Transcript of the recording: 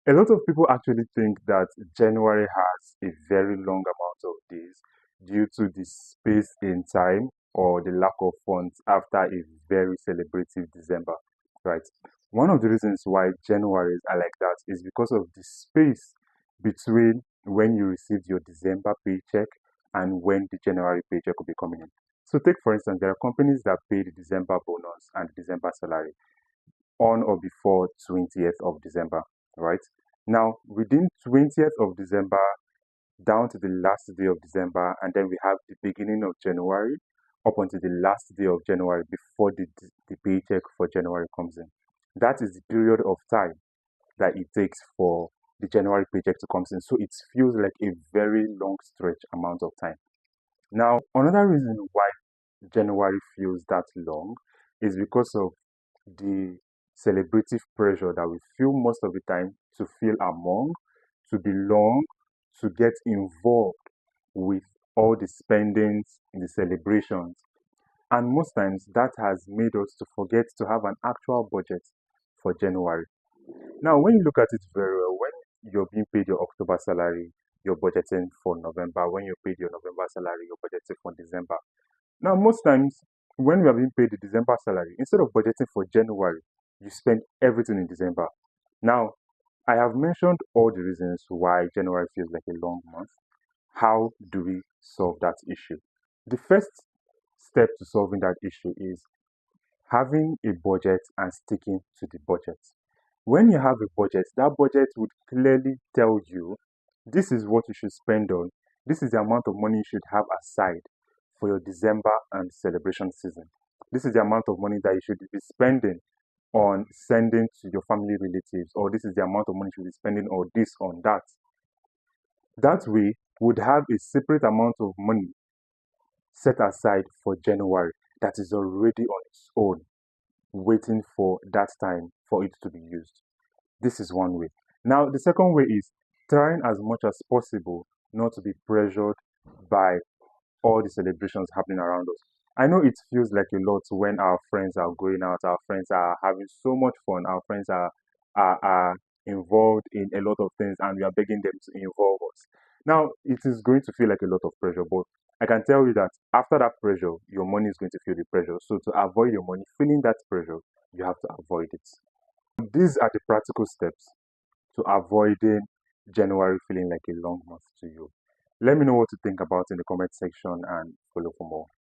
A lot of people actually think that January has a very long amount of days due to the space in time or the lack of funds after a very celebrative December, right? One of the reasons why Januaries are like that is because of the space between when you received your December paycheck and when the January paycheck will be coming in. So, take for instance, there are companies that pay the December bonus and the December salary on or before 20th of December, right? Now, within 20th of December down to the last day of December, and then we have the beginning of January up until the last day of January before the paycheck for January comes in. That is the period of time that it takes for the January paycheck to come in. So it feels like a very long stretch amount of time. Now, another reason why January feels that long is because of the celebrative pressure that we feel most of the time to feel among, to belong, to get involved with all the spendings, the celebrations. And most times that has made us to forget to have an actual budget for January. Now, when you look at it very well, when you're being paid your October salary, you're budgeting for November. When you paid your November salary, you're budgeting for December. Now, most times when we are being paid the December salary, instead of budgeting for January, you spend everything in December. Now, I have mentioned all the reasons why January feels like a long month. How do we solve that issue? The first step to solving that issue is having a budget and sticking to the budget. When you have a budget, that budget would clearly tell you this is what you should spend on, this is the amount of money you should have aside for your December and celebration season. This is the amount of money that you should be spending on sending to your family relatives, or this is the amount of money you should be spending on this, on that. That way, would have a separate amount of money set aside for January that is already on its own, waiting for that time for it to be used. This is one way. Now, the second way is trying as much as possible not to be pressured by all the celebrations happening around us. I know it feels like a lot when our friends are going out, our friends are having so much fun, our friends are involved in a lot of things, and we are begging them to involve us. Now, it is going to feel like a lot of pressure, but I can tell you that after that pressure, your money is going to feel the pressure. So, to avoid your money feeling that pressure, you have to avoid it. These are the practical steps to avoiding January feeling like a long month to you. Let me know what you think about in the comment section and follow for more.